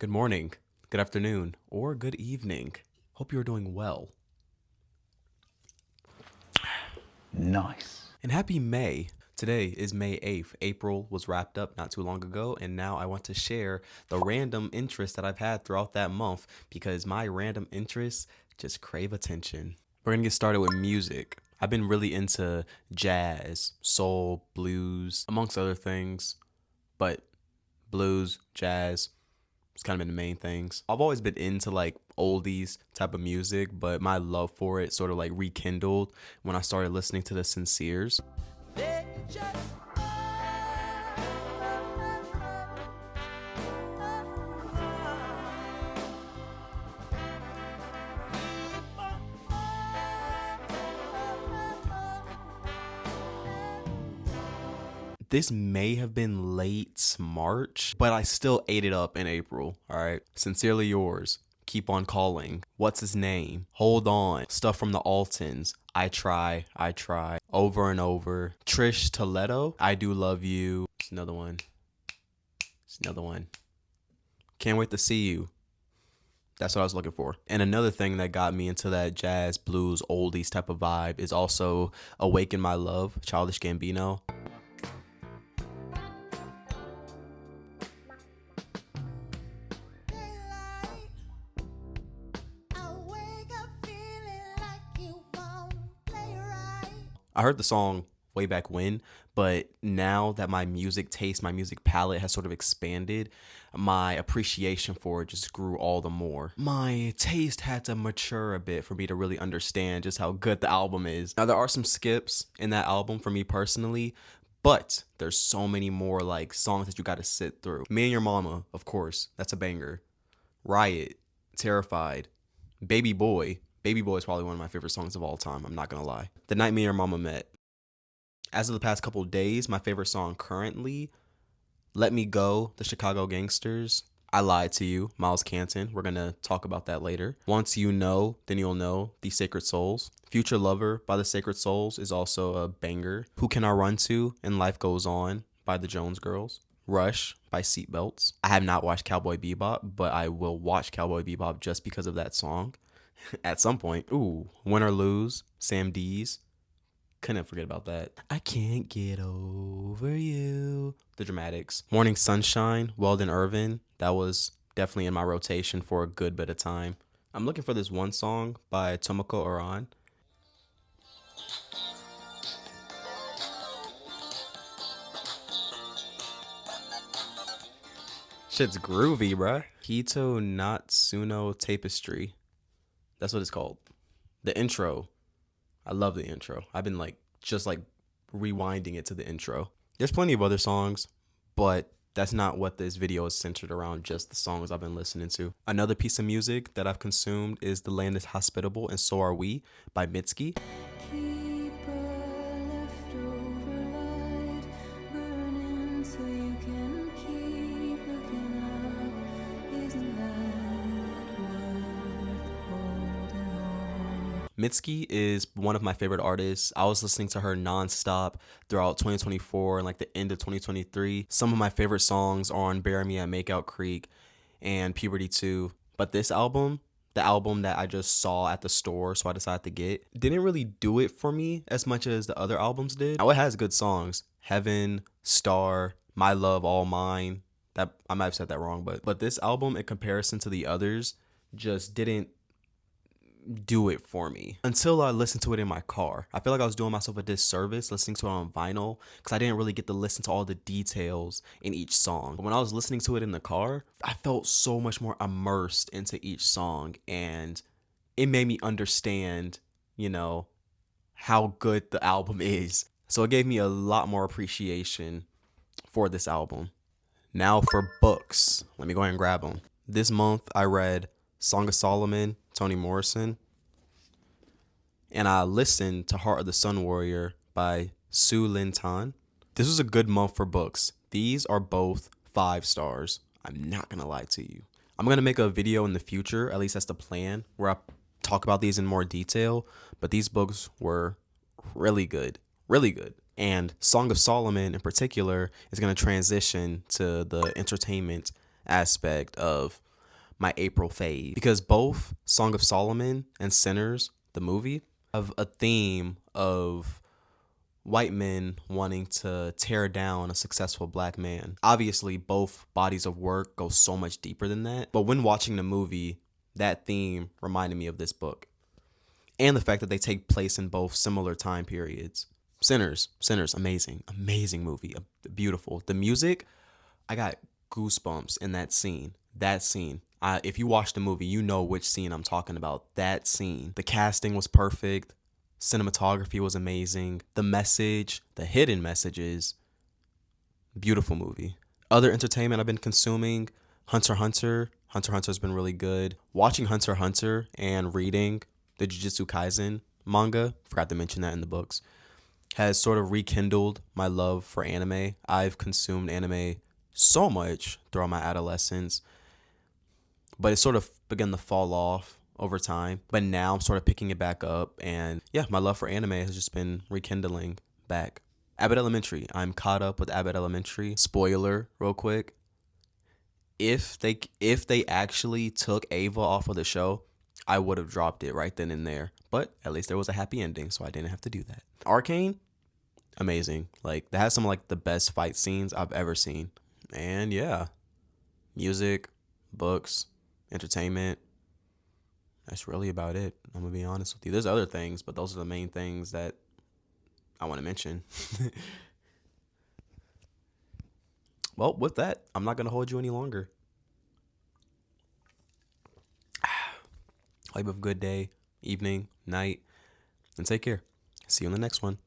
Good morning, good afternoon, or good evening. Hope you're doing well. Nice. And happy May. Today is May 8th. April was wrapped up not too long ago, and now I want to share the random interests that I've had throughout that month because my random interests just crave attention. We're gonna get started with music. I've been really into jazz, soul, blues, amongst other things, but blues, jazz, it's kind of been the main things. I've always been into like oldies type of music, but my love for it sort of like rekindled when I started listening to the Sinceres. This may have been late March, but I still ate it up in April. All right. Sincerely yours. Keep on calling. What's his name? Hold on. Stuff from the Altons. I try. Over and over. Trish Toledo. I do love you. It's another one. Can't wait to see you. That's what I was looking for. And another thing that got me into that jazz, blues, oldies type of vibe is also Awaken My Love, Childish Gambino. I heard the song way back when, but now that my music taste, my music palette has sort of expanded, my appreciation for it just grew all the more. My taste had to mature a bit for me to really understand just how good the album is. Now, there are some skips in that album for me personally, but there's so many more like songs that you got to sit through. Me and Your Mama, of course, that's a banger. Riot, Terrified, Baby Boy. Baby Boy is probably one of my favorite songs of all time. I'm not gonna lie. The Night Me and Your Mama Met. As of the past couple days, my favorite song currently, Let Me Go, The Chicago Gangsters. I Lied to You, Miles Canton. We're gonna talk about that later. Once You Know, Then You'll Know, The Sacred Souls. Future Lover by The Sacred Souls is also a banger. Who Can I Run To and Life Goes On by the Jones Girls. Rush by Seatbelts. I have not watched Cowboy Bebop, but I will watch Cowboy Bebop just because of that song. At some point. Ooh, Win or Lose, Sam D's. Couldn't forget about that. I can't get over you. The Dramatics. Morning Sunshine, Weldon Irvin. That was definitely in my rotation for a good bit of time. I'm looking for this one song by Tomoko Oran. Shit's groovy, bruh. Hito Natsuno Tapestry. That's what it's called. The intro. I love the intro. I've been just rewinding it to the intro. There's plenty of other songs, but that's not what this video is centered around, just the songs I've been listening to. Another piece of music that I've consumed is The Land is Hospitable and So Are We by Mitski. Mitski is one of my favorite artists. I was listening to her nonstop throughout 2024 and like the end of 2023. Some of my favorite songs are on Bury Me at Makeout Creek and Puberty 2. But this album, the album that I just saw at the store, so I decided to get, didn't really do it for me as much as the other albums did. Now, it has good songs. Heaven, Star, My Love, All Mine. That I might have said that wrong, but this album in comparison to the others just didn't do it for me until I listened to it in my car. I feel like I was doing myself a disservice listening to it on vinyl because I didn't really get to listen to all the details in each song. But when I was listening to it in the car, I felt so much more immersed into each song, and it made me understand, how good the album is. So it gave me a lot more appreciation for this album. Now for books. Let me go ahead and grab them. This month I read Song of Solomon, Toni Morrison, and I listened to Heart of the Sun Warrior by Su Lin Tan. This was a good month for books. These are both 5 stars. I'm not gonna lie to you. I'm gonna make a video in the future, at least that's the plan, where I talk about these in more detail, but these books were really good. And Song of Solomon in particular is gonna transition to the entertainment aspect of my April fave, because both Song of Solomon and Sinners, the movie, have a theme of white men wanting to tear down a successful black man. Obviously, both bodies of work go so much deeper than that. But when watching the movie, that theme reminded me of this book. And the fact that they take place in both similar time periods. Sinners, amazing, amazing movie, beautiful. The music, I got goosebumps in that scene. If you watch the movie, you know which scene I'm talking about. That scene. The casting was perfect. Cinematography was amazing. The message, the hidden messages, beautiful movie. Other entertainment I've been consuming, HunterxHunter. HunterxHunter's been really good. Watching HunterxHunter and reading the Jujutsu Kaisen manga, forgot to mention that in the books, has sort of rekindled my love for anime. I've consumed anime so much throughout my adolescence, but it sort of began to fall off over time. But now I'm sort of picking it back up, and yeah, my love for anime has just been rekindling back. Abbott Elementary. I'm caught up with Abbott Elementary. Spoiler, real quick. If they actually took Ava off of the show, I would have dropped it right then and there. But at least there was a happy ending, so I didn't have to do that. Arcane, amazing. Like, that has some like the best fight scenes I've ever seen. And yeah, music, books, entertainment. That's really about it. I'm gonna be honest with you. There's other things, but those are the main things that I want to mention. Well, with that, I'm not gonna hold you any longer. Hope you have a good day, evening, night, and take care. See you in the next one.